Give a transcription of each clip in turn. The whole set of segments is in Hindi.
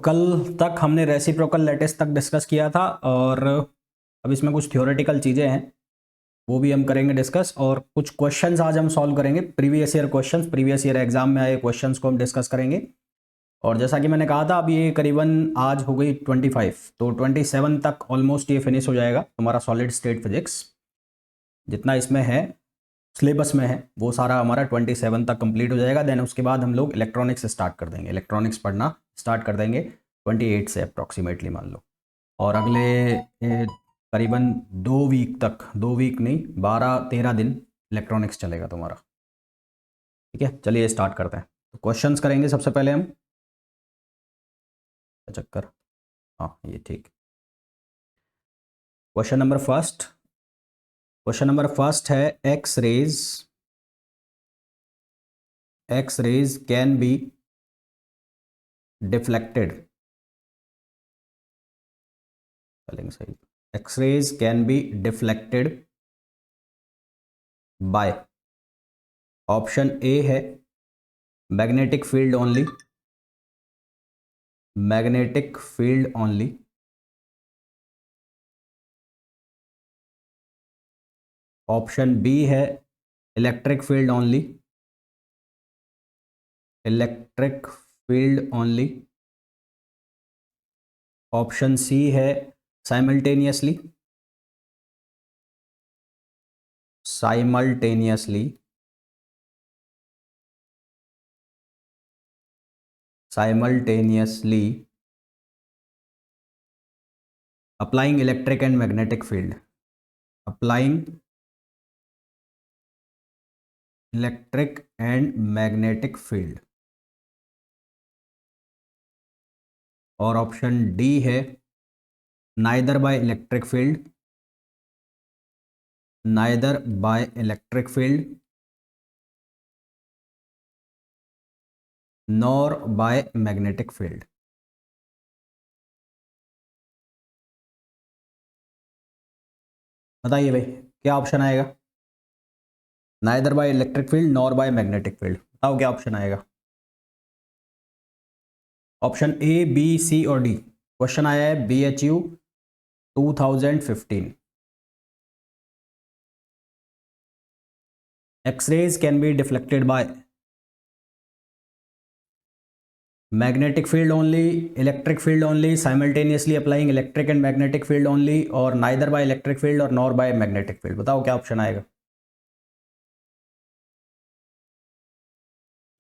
कल तक हमने रेसिप्रोकल लैटिस तक डिस्कस किया था और अब इसमें कुछ थ्योरेटिकल चीज़ें हैं वो भी हम करेंगे डिस्कस, और कुछ क्वेश्चंस आज हम सॉल्व करेंगे। Previous year questions, previous year exam में आए क्वेश्चंस को हम डिस्कस करेंगे। और जैसा कि मैंने कहा था, अब ये करीबन आज हो गई 25, तो 27 तक ऑलमोस्ट ये फिनिश हो जाएगा तुम्हारा सॉलिड स्टेट फिजिक्स। जितना इसमें है सिलेबस में है वो सारा हमारा 27 तक कंप्लीट हो जाएगा। देन उसके बाद हम लोग इलेक्ट्रॉनिक्स स्टार्ट कर देंगे, इलेक्ट्रॉनिक्स पढ़ना स्टार्ट कर देंगे 28 से अप्रॉक्सीमेटली मान लो। और अगले करीबन 2 वीक तक, 2 वीक नहीं 12-13 दिन इलेक्ट्रॉनिक्स चलेगा तुम्हारा। ठीक है, चलिए स्टार्ट करते हैं। तो क्वेश्चंस करेंगे सबसे पहले हम। चक्कर, हाँ ये ठीक। क्वेश्चन नंबर फर्स्ट है X rays can be deflected. Spelling सही। X rays can be deflected by, option A है magnetic field only, magnetic field only. Option B है electric field only, electric field only. Option C है simultaneously, simultaneously, simultaneously applying electric and magnetic field, applying electric and magnetic field. और ऑप्शन डी है neither by electric field, neither by electric field nor by magnetic field. बताइए भाई क्या ऑप्शन आएगा? Neither by electric field nor by magnetic field, बताओ क्या ऑप्शन आएगा? ऑप्शन ए, बी, सी और डी। क्वेश्चन आया है BHU 2015। X-rays can be deflected by magnetic field only, electric field only, simultaneously applying electric and magnetic field only, और neither by electric field और nor by magnetic field। बताओ क्या ऑप्शन आएगा?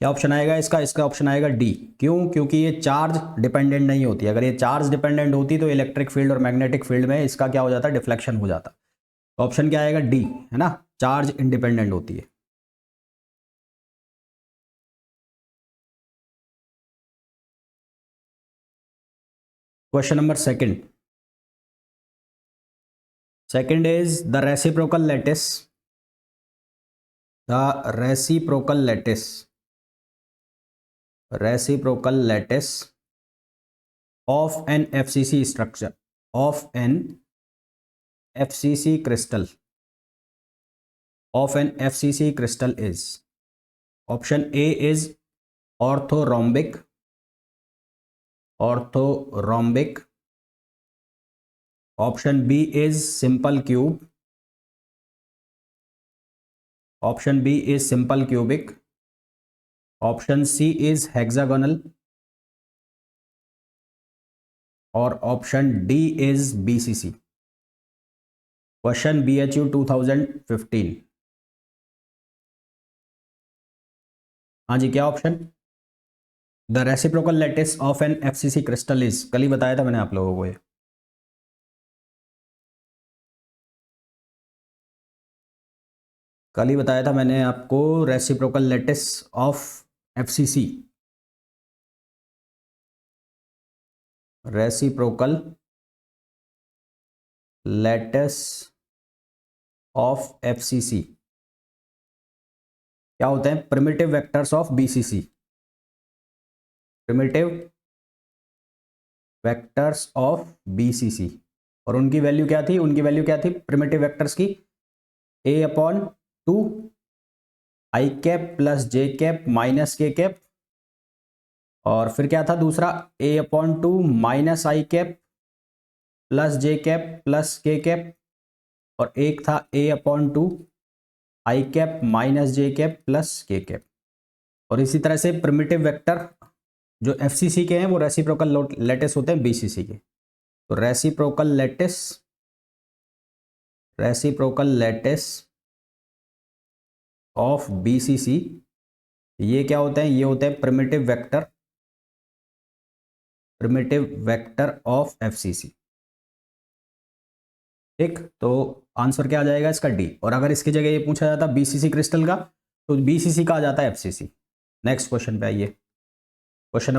क्या ऑप्शन आएगा इसका? इसका ऑप्शन आएगा डी। क्यों? क्योंकि ये चार्ज डिपेंडेंट नहीं होती। अगर ये चार्ज डिपेंडेंट होती तो इलेक्ट्रिक फील्ड और मैग्नेटिक फील्ड में इसका क्या हो जाता? डिफ्लेक्शन हो जाता। ऑप्शन क्या आएगा? डी, है ना, चार्ज इंडिपेंडेंट होती है। Question number second is the reciprocal lattice, the reciprocal lattice of an FCC structure, of an FCC crystal, of an FCC crystal is, option A is orthorhombic, orthorhombic, option B is simple cube, option B is simple cubic, option C is hexagonal, और option D is BCC। Question BHU 2015। हाँ जी, क्या option? The reciprocal lattice of an FCC crystal is, कल ही बताया था मैंने आप लोगों को ये। कल ही बताया था मैंने आपको reciprocal lattice of FCC, reciprocal lattice of FCC क्या होते हैं? Primitive vectors of BCC, primitive vectors of BCC। और उनकी वैल्यू क्या थी? उनकी वैल्यू क्या थी प्रिमिटिव वेक्टर्स की? A/2 I cap plus J cap minus K cap और फिर क्या था दूसरा, a/2 minus I cap plus J cap plus K cap, और एक था a/2 आई cap minus J cap plus K cap. और इसी तरह से प्रिमिटिव वेक्टर जो एफसीसी के हैं वो रेसिप्रोकल लैटिस होते हैं बीसीसी के। तो रेसिप्रोकल लैटिस ऑफ बीसीसी, ये क्या होते हैं, ये होते हैं प्रिमिटिव वेक्टर ऑफ एफसीसी। ठीक, तो आंसर क्या आ जाएगा इसका डी। और अगर इसकी जगह ये पूछा जाता बीसीसी क्रिस्टल का, तो बीसीसी का आ जाता है एफसीसी। नेक्स्ट क्वेश्चन पे आइए, question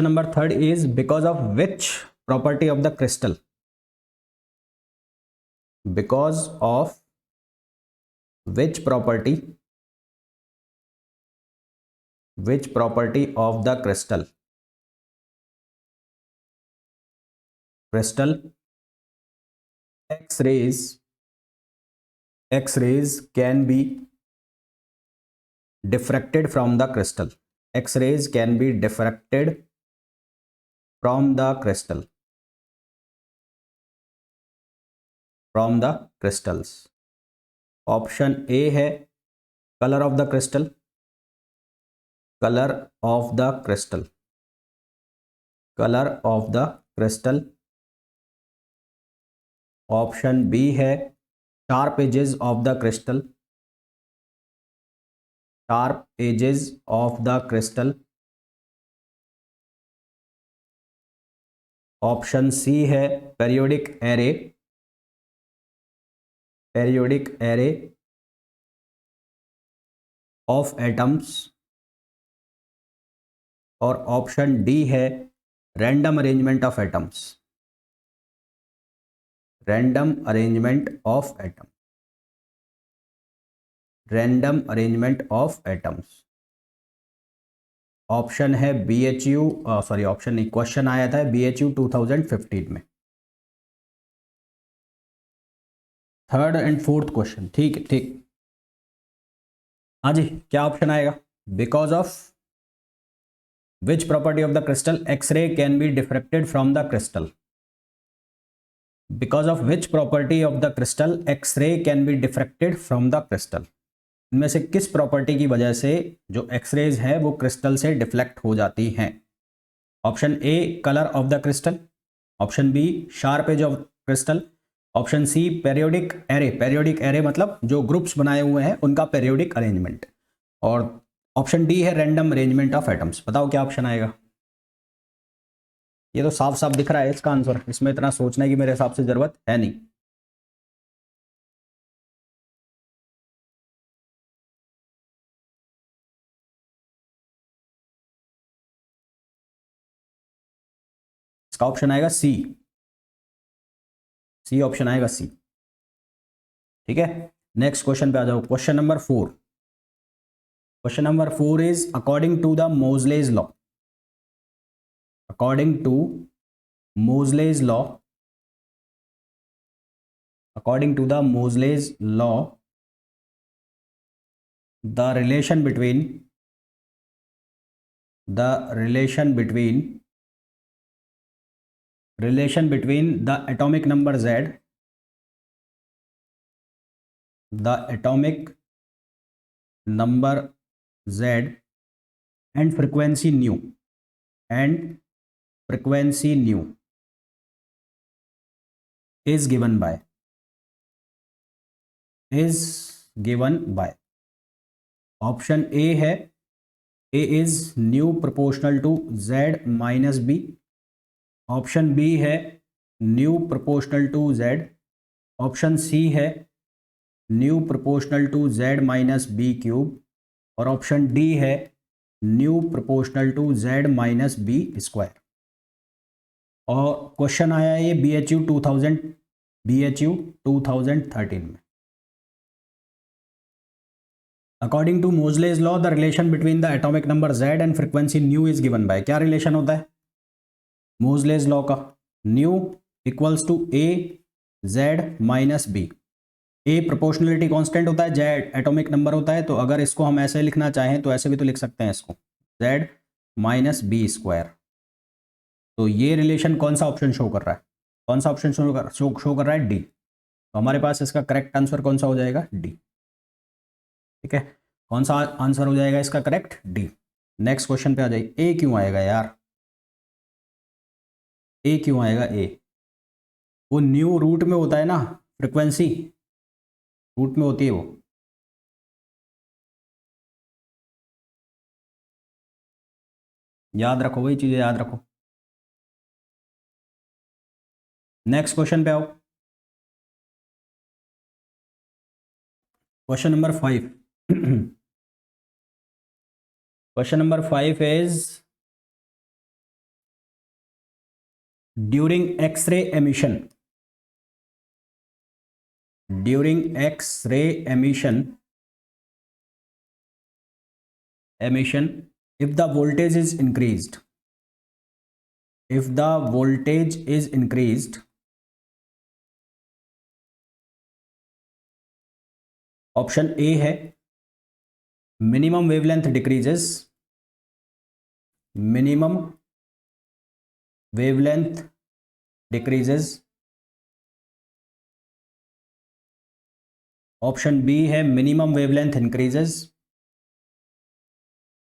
number third is because of which property of the crystal, because of which property of the crystal x-rays can be diffracted from the crystal, x-rays can be diffracted from the crystals। Option A है colour of the crystal, option B है sharp edges of the crystal, option C है पेरियोडिक एरे ऑफ एटम्स, और ऑप्शन डी है random arrangement of atoms. Option है BHU, सॉरी ऑप्शन नहीं, क्वेश्चन आया था BHU 2015 में, थर्ड एंड फोर्थ क्वेश्चन। ठीक है, ठीक। हाँ जी, क्या ऑप्शन आएगा, because of which property of the crystal x-ray can be diffracted from the crystal, because of which property of the crystal x-ray can be diffracted from the crystal. इनमें से किस प्रॉपर्टी की वजह से जो एक्सरेज है वो क्रिस्टल से डिफ्लेक्ट हो जाती हैं। Option A colour of the crystal, option B sharp edge of crystal, option C periodic array मतलब जो ग्रुप्स बनाए हुए हैं उनका पेरियोडिक अरेंजमेंट, और ऑप्शन डी है रैंडम अरेंजमेंट ऑफ एटम्स। बताओ क्या ऑप्शन आएगा। ये तो साफ साफ दिख रहा है इसका आंसर, इसमें इतना सोचने की मेरे हिसाब से जरूरत है नहीं। इसका ऑप्शन आएगा सी ऑप्शन आएगा सी। ठीक है, नेक्स्ट क्वेश्चन पे आ जाओ, question number 4 is according to the Moseley law, the relation between the atomic number z, and frequency nu is given by option A है A is nu proportional to z minus b, option B है nu proportional to z, option C है nu proportional to z minus b cube, और ऑप्शन डी है nu proportional to z minus b square. और क्वेश्चन आया है ये BHU 2013 में। According to Moseley law the relation between the atomic number z and frequency nu is given by, क्या रिलेशन होता है मोजलेज लॉ का, nu equals to a z minus b। a proportionality constant होता है, z एटॉमिक नंबर होता है, तो अगर इसको हम ऐसे लिखना चाहें तो ऐसे भी तो लिख सकते हैं इसको, जेड माइनस बी स्क्वायर। तो ये रिलेशन कौन सा ऑप्शन शो कर रहा है? कौन सा ऑप्शन शो कर रहा है? डी। तो हमारे पास इसका करेक्ट आंसर कौन सा हो जाएगा? डी। ठीक है, कौन सा आंसर हो जाएगा इसका करेक्ट? डी। नेक्स्ट क्वेश्चन पे आ जाइए। ए क्यों आएगा यार? ए क्यों आएगा? ए वो न्यू रूट में होता है ना, फ्रिक्वेंसी रूट में होती है वो। याद रखो, वही चीज़ें याद रखो। नेक्स्ट क्वेश्चन पे आओ। Question number 5। Question number 5 is during x ray emission, during x ray emission, if the voltage is increased, if the voltage is increased, option A है minimum wavelength decreases, minimum wavelength decreases. Option B है minimum wavelength increases,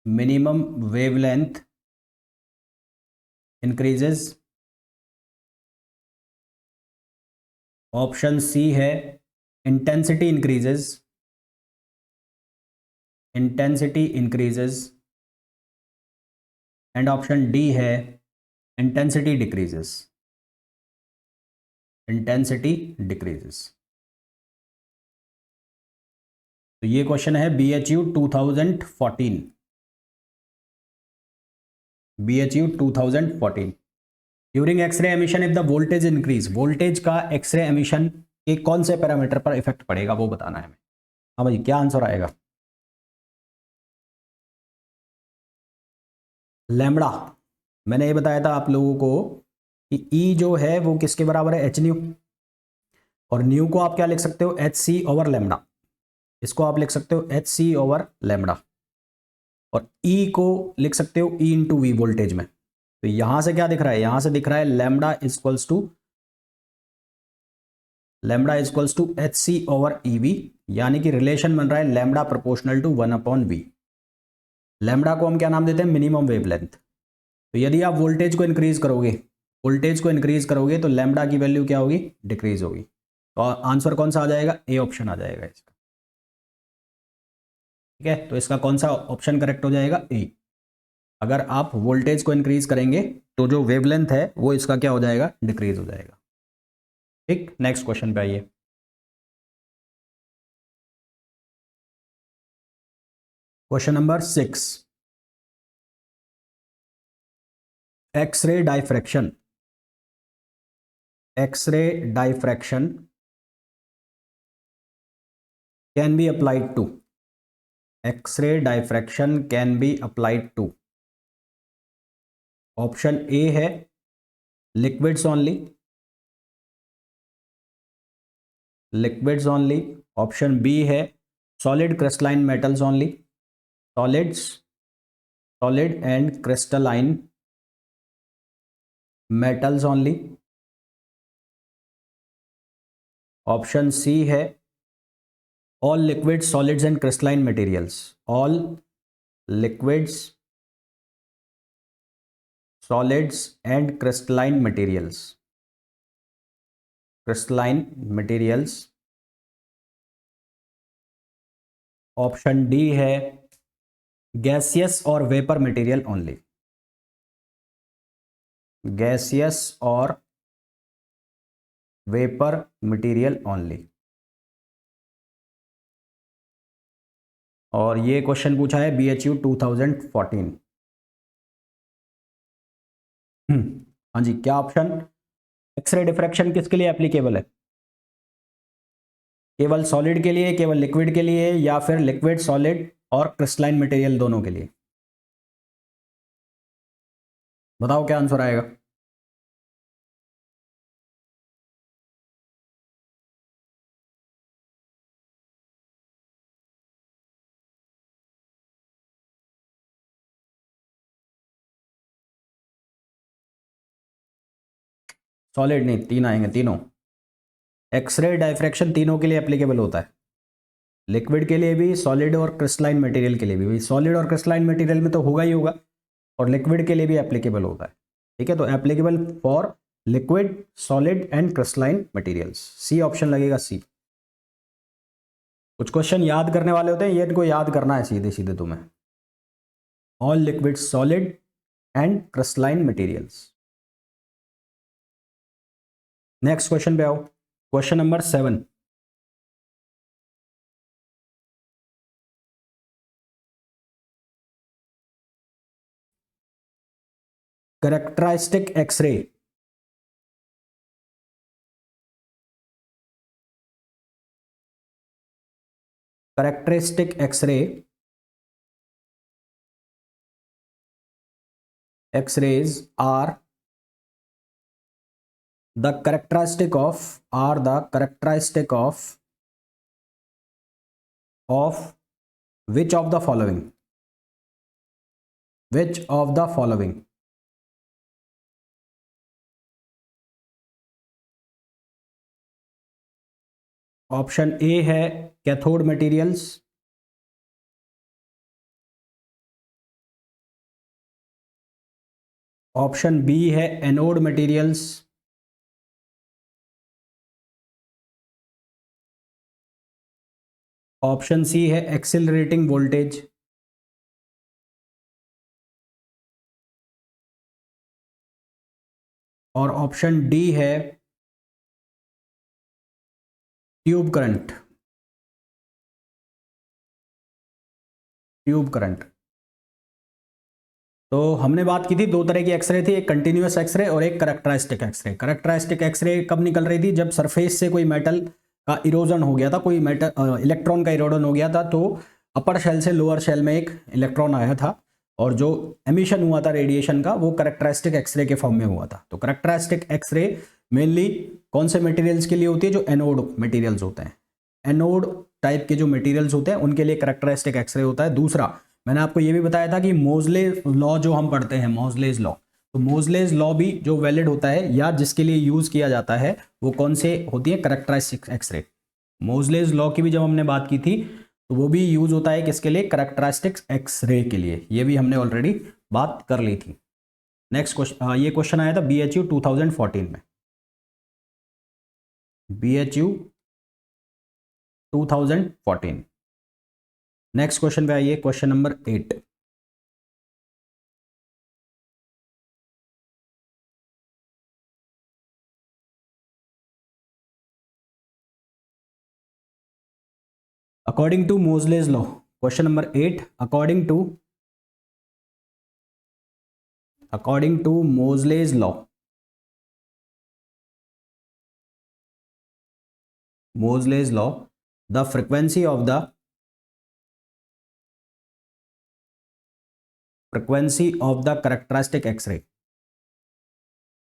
minimum wavelength increases. Option C है intensity increases, intensity increases. And option D है इंटेंसिटी डिक्रीजेस, इंटेंसिटी डिक्रीजेस। तो ये क्वेश्चन है BHU 2014, BHU 2014। During x ray emission if the voltage increase, voltage का एक्सरे एमिशन के कौन से पैरामीटर पर इफेक्ट पड़ेगा वो बताना है हमें। हाँ भाई, क्या आंसर आएगा? लैम्बडा। मैंने ये बताया था आप लोगों को कि ई जो है वो किसके बराबर है? H new. और न्यू को आप क्या लिख सकते हो? H C over lambda. इसको आप लिख सकते हो एच सी ओवर लैम्बडा। और ई को लिख सकते हो ई इंटू वी वोल्टेज में। तो यहां से क्या दिख रहा है? यहां से दिख रहा है lambda equals to H C over E V, यानी कि रिलेशन बन रहा है lambda proportional to 1/v। Lambda को हम क्या नाम देते हैं? Minimum wavelength. तो यदि आप वोल्टेज को इंक्रीज करोगे, वोल्टेज को इंक्रीज करोगे तो लैम्बडा की वैल्यू क्या होगी? डिक्रीज होगी। तो आंसर कौन सा आ जाएगा? ए ऑप्शन आ जाएगा इसका। ठीक है, तो इसका कौन सा ऑप्शन करेक्ट हो जाएगा? ए। अगर आप वोल्टेज को इंक्रीज करेंगे तो जो वेवलेंथ है वो इसका क्या हो जाएगा? डिक्रीज हो जाएगा। ठीक, नेक्स्ट क्वेश्चन पे आइए। Question number 6, X-ray diffraction, X-ray diffraction can be applied to, X-ray diffraction can be applied to. Option A है liquids only, liquids only. Option B है solid crystalline metals only, solids, solid and crystalline metals only. Option C है all liquids, solids and crystalline materials, all liquids, solids and crystalline materials, crystalline materials. Option D है गैसियस और वेपर मटेरियल ओनली, गैसियस और वेपर मटेरियल ओनली। और ये क्वेश्चन पूछा है BHU 2014। हाँ जी, क्या ऑप्शन? एक्सरे डिफ्रैक्शन किसके लिए एप्लीकेबल है? केवल सॉलिड के लिए, केवल लिक्विड के लिए, या फिर लिक्विड, सॉलिड और क्रिस्टलाइन मटेरियल दोनों के लिए? बताओ क्या आंसर आएगा। सॉलिड नहीं, 3 आएंगे तीनों। एक्सरे डायफ्रैक्शन तीनों के लिए एप्लीकेबल होता है, लिक्विड के लिए भी, सॉलिड और क्रिस्टलाइन मटेरियल के लिए भी। सॉलिड और क्रिस्टलाइन मटेरियल में तो होगा ही होगा, और लिक्विड के लिए भी एप्लीकेबल होता है। ठीक है, तो applicable for liquid, solid and crystalline materials. C option लगेगा, सी। कुछ क्वेश्चन याद करने वाले होते हैं, ये इनको याद करना है सीधे सीधे तुम्हें। All liquid, solid and crystalline materials. Next question पे आओ, question number 7। Characteristic x-ray. Characteristic x-ray, x-rays are the characteristic of which of the following, which of the following? Option A है कैथोड मटेरियल्स, ऑप्शन बी है एनोड मटेरियल्स, ऑप्शन सी है एक्सिलरेटिंग वोल्टेज, और ऑप्शन डी है ट्यूब करंट। Tube current. तो हमने बात की थी दो तरह की एक्सरे थी, एक कंटिन्यूअस एक्सरे और एक कैरेक्टरिस्टिक एक्सरे। कैरेक्टरिस्टिक एक्सरे कब निकल रही थी, जब सरफेस से कोई मेटल का इरोजन हो गया था, कोई मेटल इलेक्ट्रॉन का इरोजन हो गया था, तो अपर शेल से लोअर शेल में एक इलेक्ट्रॉन आया था, और जो एमिशन हुआ था रेडिएशन का, वो कैरेक्टरिस्टिक एक्सरे के फॉर्म में हुआ था। तो कैरेक्टरिस्टिक एक्सरे मेनली कौन से मटेरियल्स के लिए होती है, जो एनोड मटेरियल्स होते हैं, एनोड टाइप के जो मटेरियल्स होते हैं उनके लिए कैरेक्टरिस्टिक एक्सरे होता है। दूसरा, मैंने आपको ये भी बताया था कि मोजले लॉ जो हम पढ़ते हैं, मोजलेज लॉ, तो मोजलेज लॉ भी जो वैलिड होता है या जिसके लिए यूज किया जाता है, वो कौन से होती है, कैरेक्टरिस्टिक एक्सरे। मोजलेज लॉ की भी जब हमने बात की थी, तो वो भी यूज होता है किसके लिए, कैरेक्टरिस्टिक एक्सरे के लिए। ये भी हमने ऑलरेडी बात कर ली थी। नेक्स्ट क्वेश्चन, ये क्वेश्चन आया था BHU 2014 में, BHU 2014। नेक्स्ट क्वेश्चन पे आइए, question number 8। According to Moseley law, question number 8, according to Moseley law, Moseley's law, the frequency of the characteristic X-ray,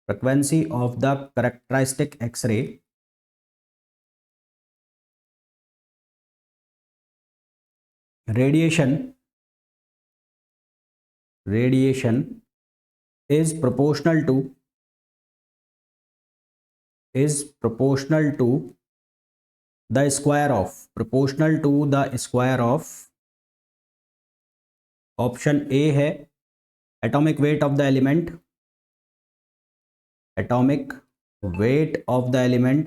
frequency of the characteristic X-ray radiation is proportional to the square of option A है atomic weight of the element, atomic weight of the element,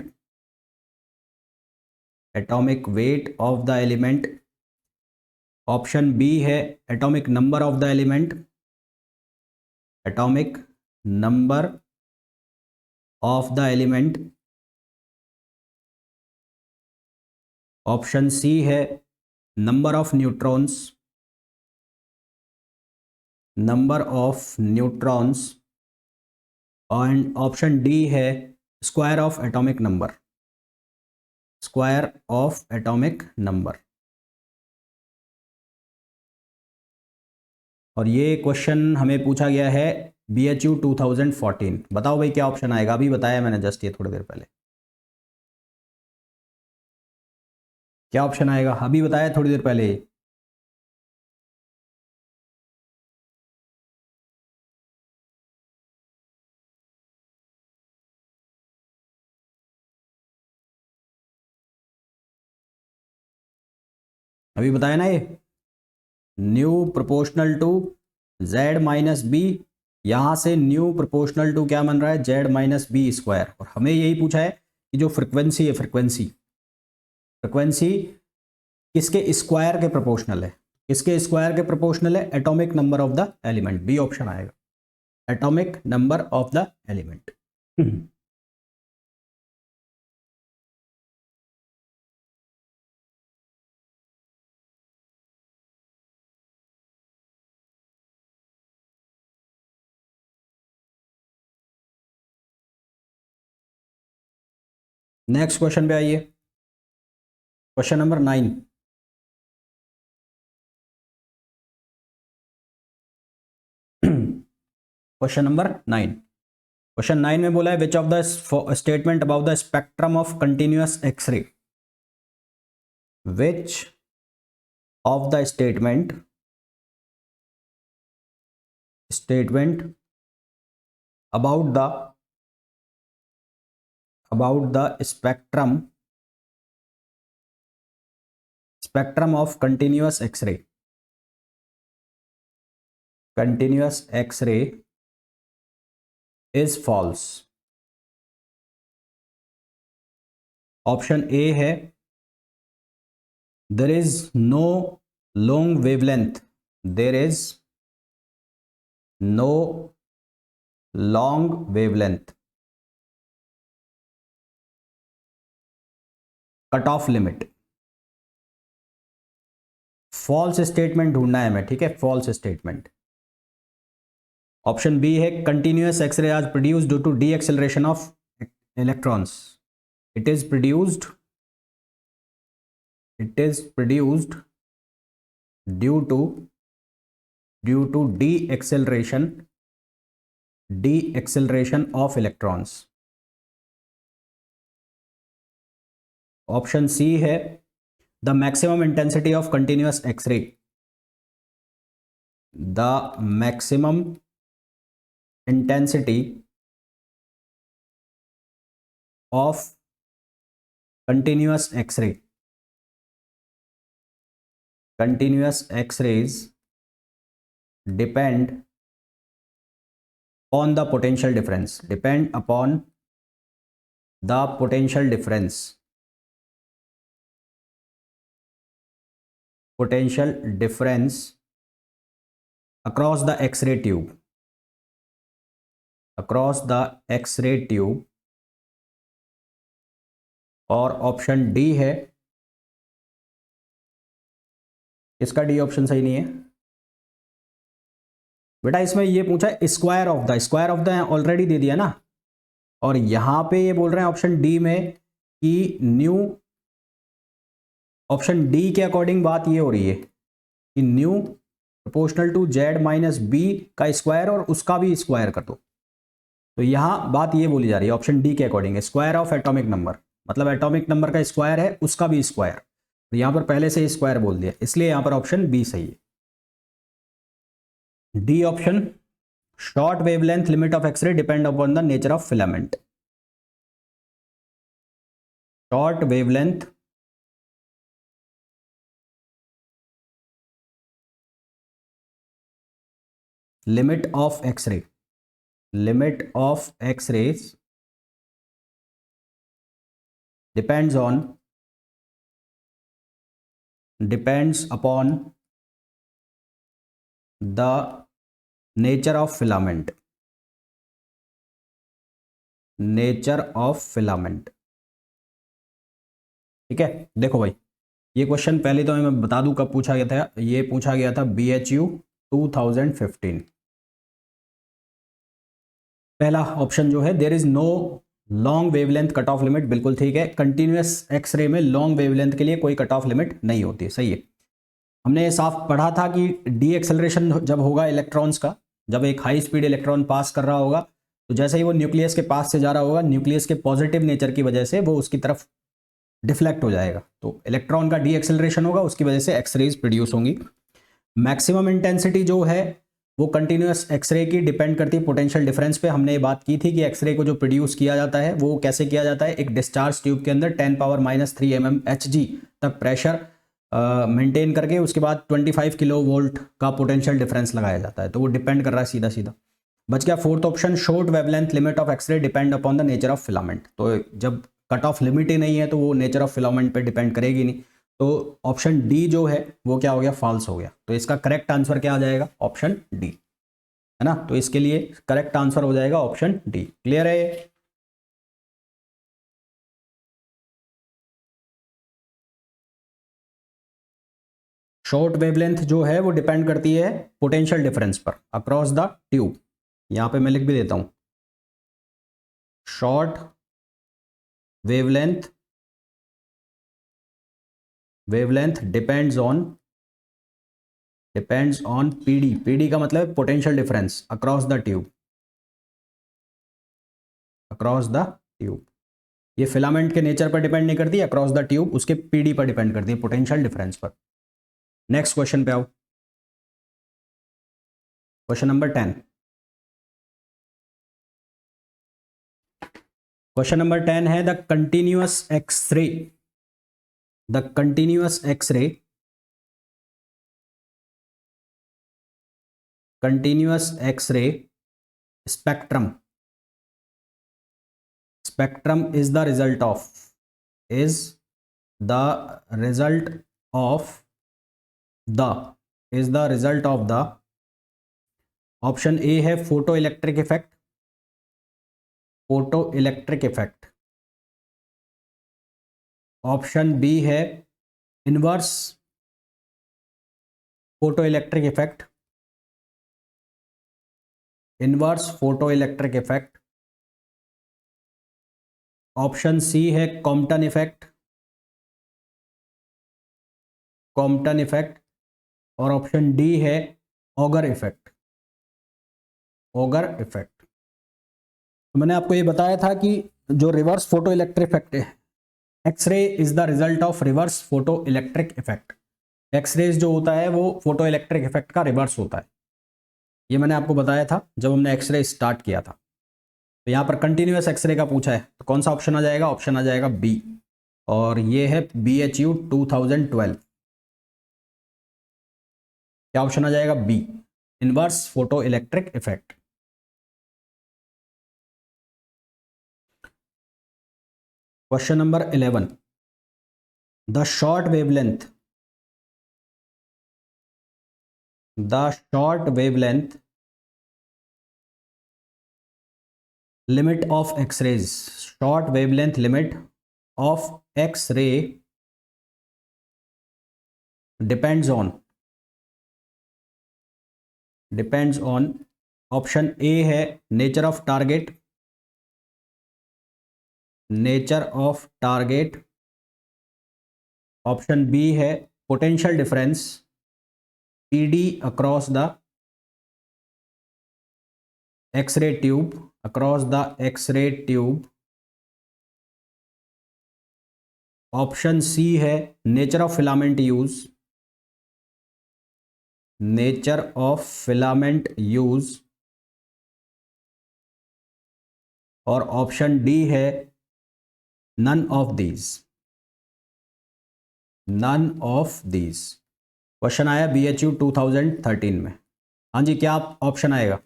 option B है atomic number of the element, option C है number of neutrons, and option D है स्क्वायर ऑफ एटॉमिक नंबर। और ये क्वेश्चन हमें पूछा गया है BHU 2014। बताओ भाई क्या ऑप्शन आएगा, अभी बताया मैंने जस्ट ये थोड़ी देर पहले, क्या ऑप्शन आएगा, अभी बताया थोड़ी देर पहले। अभी बताया ना ये, nu proportional to Z minus B, यहाँ से न्यू प्रोपोर्शनल टू क्या बन रहा है, जेड माइनस बी स्क्वायर। और हमें यही पूछा है कि जो फ्रिक्वेंसी है, फ्रिक्वेंसी किसके स्क्वायर के प्रोपोर्शनल है, किसके स्क्वायर के प्रोपोर्शनल है, atomic number of the element, B option आएगा, atomic number of the element. Next question पे आइए, question number 9। Question number 9, question 9 में बोला है which of the statement about the spectrum of continuous X-ray, which of the statement about the spectrum of continuous x-ray is false। Option A है there is no long wavelength, there is no long wavelength cut off limit. False statement ढूंढना है हमें, ठीक है, फॉल्स स्टेटमेंट। ऑप्शन बी है continuous X-ray are produced due to the acceleration of electrons, it is produced due to the acceleration of electrons. Option C है the maximum intensity of continuous X-ray, the maximum intensity of continuous X-rays depend on the potential difference, depend upon the potential difference across the X-ray tube, और ऑप्शन डी है, इसका डी ऑप्शन सही नहीं है बेटा, इसमें ये पूछा है स्क्वायर ऑफ द ऑलरेडी दे दिया ना, और यहां पे ये बोल रहे हैं ऑप्शन डी में कि न्यू, ऑप्शन डी के अकॉर्डिंग बात ये हो रही है कि nu proportional to Z minus B का स्क्वायर और उसका भी स्क्वायर कर दो। तो यहां बात ये बोली जा रही है ऑप्शन डी के according square of atomic number, मतलब एटॉमिक नंबर का स्क्वायर है उसका भी स्क्वायर, तो यहां पर पहले से ही स्क्वायर बोल दिया, इसलिए यहां पर ऑप्शन बी सही है, D option. Short wavelength limit of x-ray depend upon the nature of filament, short wavelength limit of x-rays depends upon the nature of filament, ठीक है। देखो भाई ये क्वेश्चन पहले तो मैं बता दूं कब पूछा गया था, ये पूछा गया था BHU 2015। पहला ऑप्शन जो है there is no long wavelength cut off limit, बिल्कुल ठीक है, कंटिन्यूअस एक्सरे में लॉन्ग वेवलेंथ के लिए कोई कट ऑफ लिमिट नहीं होती, सही है। हमने ये साफ पढ़ा था कि डी एक्सेलरेशन जब होगा इलेक्ट्रॉन्स का, जब एक हाई स्पीड इलेक्ट्रॉन पास कर रहा होगा तो जैसे ही वो न्यूक्लियस के पास से जा रहा होगा, न्यूक्लियस के पॉजिटिव नेचर की वजह से वो उसकी तरफ डिफ्लेक्ट हो जाएगा, तो इलेक्ट्रॉन का डी एक्सेलरेशन होगा, उसकी वजह से एक्सरेज प्रोड्यूस होंगी। मैक्सिमम इंटेंसिटी जो है वो कंटिन्यूअस एक्सरे की डिपेंड करती है पोटेंशियल डिफरेंस पे। हमने ये बात की थी कि एक्सरे को जो प्रोड्यूस किया जाता है वो कैसे किया जाता है, एक डिस्चार्ज ट्यूब के अंदर 10⁻³ mm Hg तक प्रेशर मेंटेन करके उसके बाद 25 किलो वोल्ट का पोटेंशियल डिफरेंस लगाया जाता है, तो वो डिपेंड कर रहा है सीधा सीधा। बच गया fourth option, short wavelength limit of x-ray depend upon the nature of filament. तो जब कट ऑफ लिमिट ही नहीं है तो वो नेचर ऑफ फिलामेंट पे डिपेंड करेगी नहीं, तो ऑप्शन डी जो है वो क्या हो गया, फॉल्स हो गया। तो इसका करेक्ट आंसर क्या आ जाएगा, ऑप्शन डी, है ना। तो इसके लिए करेक्ट आंसर हो जाएगा ऑप्शन डी। क्लियर है ये? शॉर्ट वेवलेंथ जो है वो डिपेंड करती है पोटेंशियल डिफरेंस पर अक्रॉस द ट्यूब। यहां पे मैं लिख भी देता हूं, short wavelength depends on PD. PD का मतलब potential difference across the tube, ये फिलामेंट के नेचर पर डिपेंड नहीं करती, अक्रॉस द ट्यूब उसके पीडी पर डिपेंड करती है, पोटेंशियल डिफरेंस पर। नेक्स्ट क्वेश्चन पे आओ, क्वेश्चन नंबर 10। क्वेश्चन नंबर 10 है the continuous x-ray spectrum is the result of the option A है photo electric effect, option B है inverse photo electric effect, option C है कॉम्पटन इफेक्ट, और ऑप्शन डी है ऑगर इफेक्ट। तो मैंने आपको ये बताया था कि जो रिवर्स फोटो इलेक्ट्रिक इफेक्ट है, X-ray is the result of reverse photo electric effect. X-rays जो होता है वो फोटो इलेक्ट्रिक इफेक्ट का रिवर्स होता है, ये मैंने आपको बताया था जब हमने एक्सरे स्टार्ट किया था। तो यहाँ पर कंटिन्यूअस एक्सरे का पूछा है, तो कौन सा ऑप्शन आ जाएगा, ऑप्शन आ जाएगा बी, और ये है BHU 2012। क्या ऑप्शन आ जाएगा, B, inverse photo electric effect. Question number 11, the short wavelength limit of x-rays, short wavelength limit of x-ray depends on option A है nature of target, option B है potential difference PD across the x ray tube, option C है नेचर ऑफ फिलामेंट यूज, और ऑप्शन डी है नन ऑफ दीज। क्वेश्चन आया BHU 2013 में। हाँ जी, क्या ऑप्शन आएगा,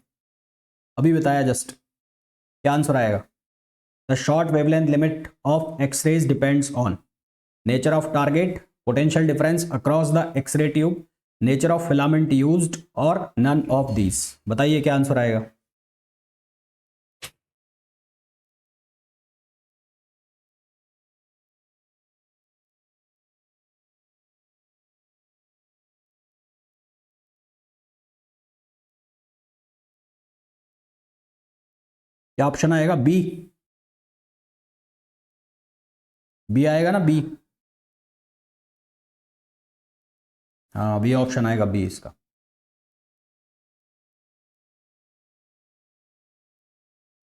अभी बताया जस्ट, क्या आंसर आएगा। The short wavelength limit of x-rays depends on nature of target, potential difference across the x ray tube, nature of filament used, और नन ऑफ दीज। बताइए क्या आंसर आएगा। क्या ऑप्शन आएगा, बी आएगा ना, बी। हाँ, बी ऑप्शन आएगा, बी इसका।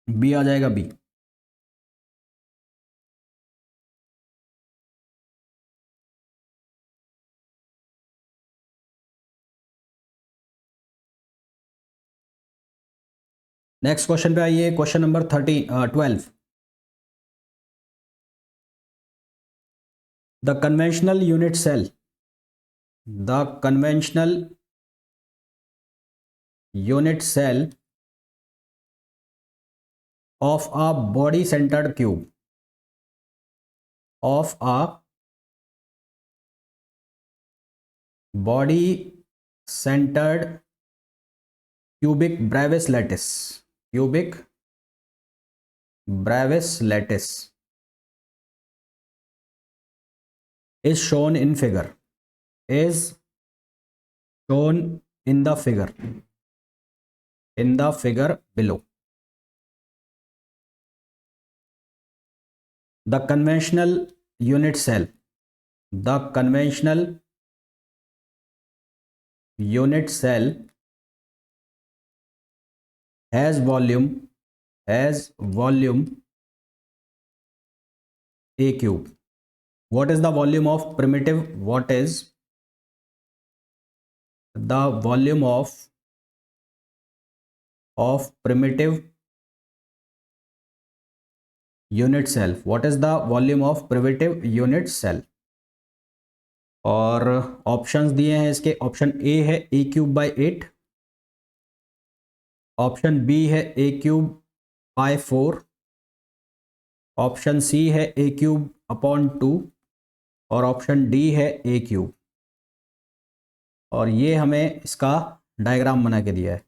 बी आ जाएगा, बी। नेक्स्ट क्वेश्चन पे आइए, question number 12। The conventional unit cell The conventional unit cell of a body centered cube of a body centered cubic Bravais lattice is shown in figure is shown in the figure below. The conventional unit cell has volume a cube. What is the volume of primitive unit cell? What is the volume of primitive unit cell? और ऑप्शंस दिए हैं इसके. ऑप्शन ए है a cube by 8, option B है a cube bye 4, option C है ए क्यूब अपॉन 2 और ऑप्शन डी है ए क्यूब. और ये हमें इसका डायग्राम बना के दिया है.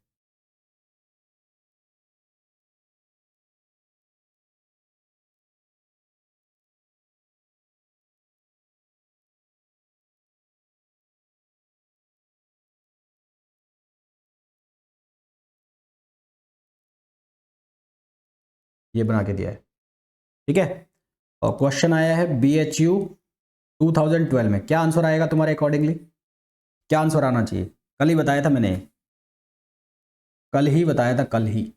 ये बना के दिया है. ठीक है. और क्वेश्चन आया है BHU 2012 में. क्या आंसर आएगा तुम्हारे अकॉर्डिंगली? क्या आंसर आना चाहिए? कल ही बताया था मैंने, कल ही बताया था, कल ही.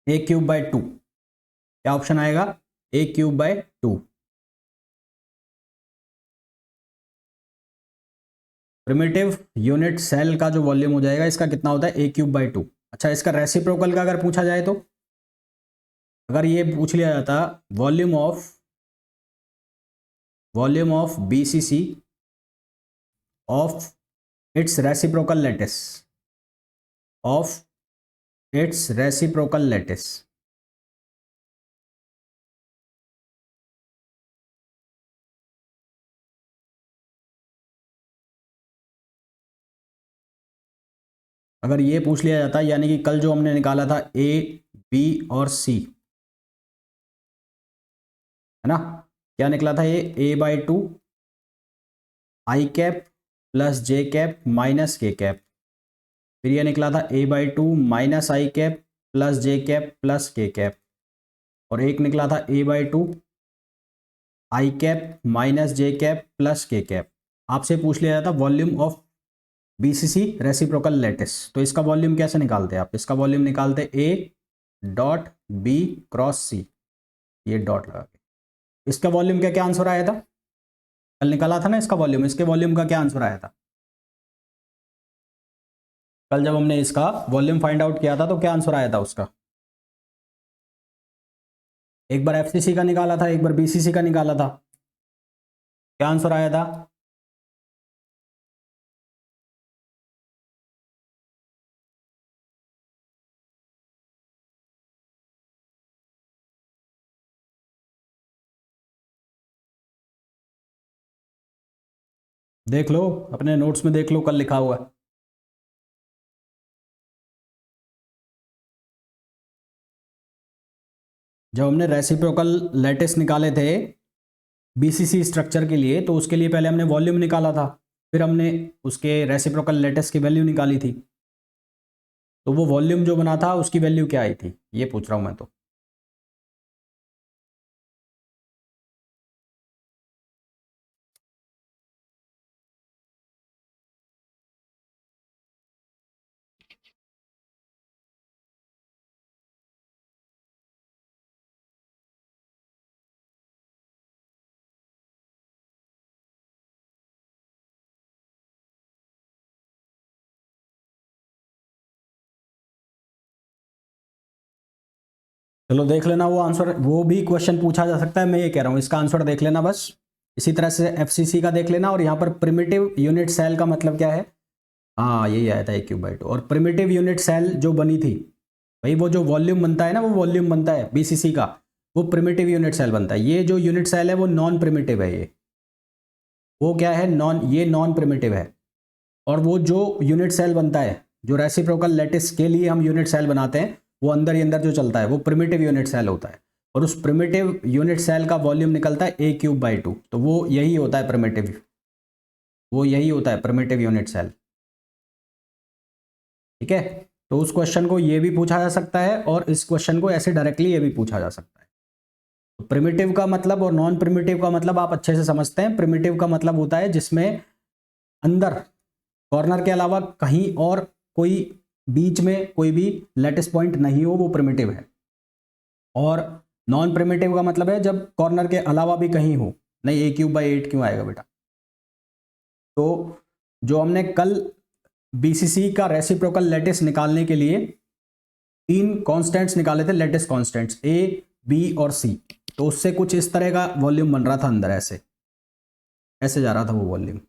ए क्यूब बाय 2. क्या ऑप्शन आएगा? A cube by 2. Primitive unit cell का जो वॉल्यूम हो जाएगा इसका कितना होता है? A cube by 2. अच्छा, इसका रेसिप्रोकल का अगर पूछा जाए तो, अगर ये पूछ लिया जाता volume of BCC of its reciprocal lattice, अगर ये पूछ लिया जाता, यानी कि कल जो हमने निकाला था A, B और C, है ना, क्या निकला था ये? A by 2 I cap plus J cap minus K cap. फिर ये निकला था A by 2 minus I cap plus J cap plus K cap. और एक निकला था A by 2 I cap minus J cap plus K cap. आपसे पूछ लिया जाता volume of BCC reciprocal lattice, तो इसका वॉल्यूम कैसे निकालते हैं आप? इसका वॉल्यूम निकालते A dot B cross C, ये डॉट लगा के. इसका वॉल्यूम क्या क्या आंसर आया था? कल निकाला था ना इसका वॉल्यूम. इसके वॉल्यूम का क्या आंसर आया था? कल जब हमने इसका वॉल्यूम फाइंड आउट किया था तो क्या आंसर आया था उसका? एक बार FCC का निकाला था, एक बार BCC का निकाला था. क्या आंसर आया था? देख लो अपने नोट्स में, देख लो कल लिखा हुआ है. जब हमने रेसिप्रोकल लेटिस निकाले थे BCC स्ट्रक्चर के लिए, तो उसके लिए पहले हमने वॉल्यूम निकाला था, फिर हमने उसके रेसिप्रोकल लेटिस की वैल्यू निकाली थी. तो वो वॉल्यूम जो बना था उसकी वैल्यू क्या आई थी, ये पूछ रहा हूं मैं तो. चलो देख लेना वो आंसर, वो भी क्वेश्चन पूछा जा सकता है, मैं ये कह रहा हूँ इसका आंसर देख लेना बस। इसी तरह से एफसीसी का देख लेना। और यहाँ पर प्रिमिटिव यूनिट सेल का मतलब क्या है, हाँ यही आया था A³/2। और प्रिमिटिव यूनिट सेल जो बनी थी भाई, वो जो वॉल्यूम बनता है ना, वो वॉल्यूम बनता है बीसीसी का, वो प्रिमिटिव यूनिट सेल बनता है। ये जो यूनिट सेल है वो नॉन प्रिमिटिव है, ये वो क्या है, ये नॉन प्रिमिटिव है। और वो जो यूनिट सेल बनता है, जो रेसिप्रोकल लैटिस के लिए हम यूनिट सेल बनाते हैं, वो अंदर ही अंदर जो चलता है वो प्रिमिटिव यूनिट सेल होता है। और उस प्रिमिटिव यूनिट सेल का वॉल्यूम निकलता है A³/2। तो वो यही होता है प्रिमिटिव, वो यही होता है प्रिमिटिव यूनिट सेल। ठीक है, तो उस क्वेश्चन को ये भी पूछा जा सकता है और इस क्वेश्चन को ऐसे डायरेक्टली ये भी पूछा जा सकता है। तो प्रिमिटिव का मतलब और नॉन प्रिमिटिव का मतलब आप अच्छे से समझते हैं। प्रिमिटिव का मतलब होता है जिसमें अंदर कॉर्नर के अलावा कहीं और कोई बीच में कोई भी लैटिस पॉइंट नहीं हो, वो प्रिमिटिव है। और नॉन प्रिमिटिव का मतलब है जब कॉर्नर के अलावा भी कहीं हो। नहीं A³/8 क्यों आएगा बेटा। तो जो हमने कल बीसीसी का रेसिप्रोकल लैटिस निकालने के लिए 3 कांस्टेंट्स निकाले थे, लैटिस कांस्टेंट्स A, B और C। तो उससे कुछ इस तरह का वॉल्यूम बन रहा था अंदर, ऐसे ऐसे जा रहा था वो वॉल्यूम।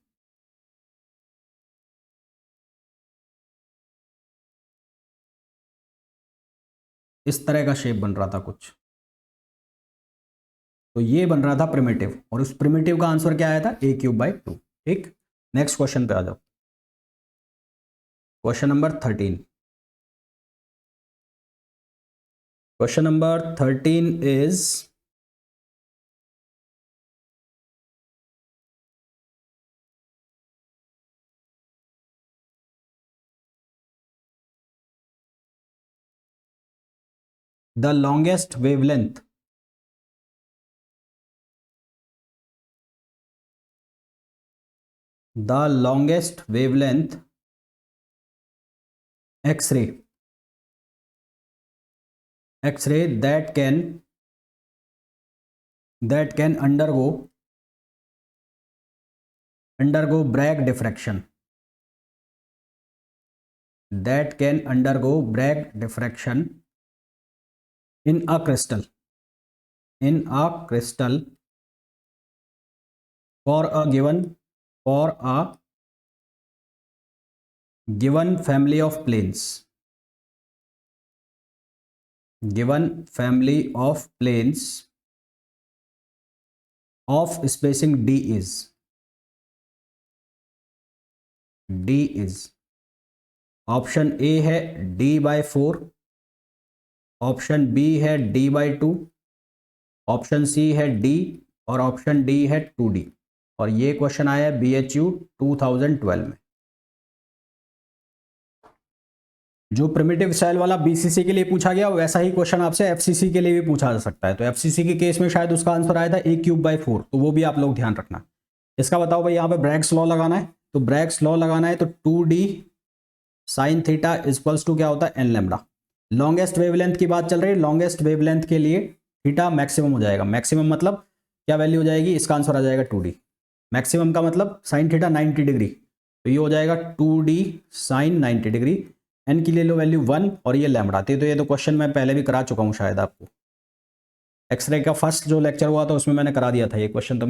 इस तरह का शेप बन रहा था कुछ। तो ये बन रहा था प्रिमिटिव, और उस प्रिमिटिव का आंसर क्या आया था A³/2। ठीक, नेक्स्ट क्वेश्चन पे आ जाओ। Question number 13। Question number 13 is the longest wavelength X-ray that can undergo Bragg diffraction, in a crystal for a given family of planes, of spacing d is option A है D/4, ऑप्शन बी है D/2, ऑप्शन सी है D और ऑप्शन डी है 2D। और ये क्वेश्चन आया है BHU 2012 में। जो प्रिमिटिव सेल वाला बीसीसी के लिए पूछा गया वैसा ही क्वेश्चन आपसे एफसीसी के लिए भी पूछा जा सकता है। तो एफसीसी के केस में शायद उसका आंसर आया था A³/4, तो वो भी आप लोग ध्यान रखना। इसका बताओ भाई, यहाँ पे ब्रैग्स लॉ लगाना है, तो ब्रैग्स लॉ लगाना है तो 2D sin theta equals to क्या होता है n लैम्डा। लॉन्गेस्ट वेवलेंथ की बात चल रही है, लॉन्गेस्ट वेवलेंथ के लिए थीटा मैक्सिमम हो जाएगा। मैक्सिमम मतलब क्या वैल्यू हो जाएगी, इसका आंसर आ जाएगा 2D। मैक्सिमम का मतलब साइन थीटा 90 डिग्री, तो ये हो जाएगा 2D sin 90 डिग्री। एन की ले लो वैल्यू 1 और ये लैम्डा थी। तो ये तो क्वेश्चन मैं पहले भी करा चुका हूँ शायद आपको, एक्सरे का फर्स्ट जो लेक्चर हुआ था उसमें मैंने करा दिया था ये क्वेश्चन। तो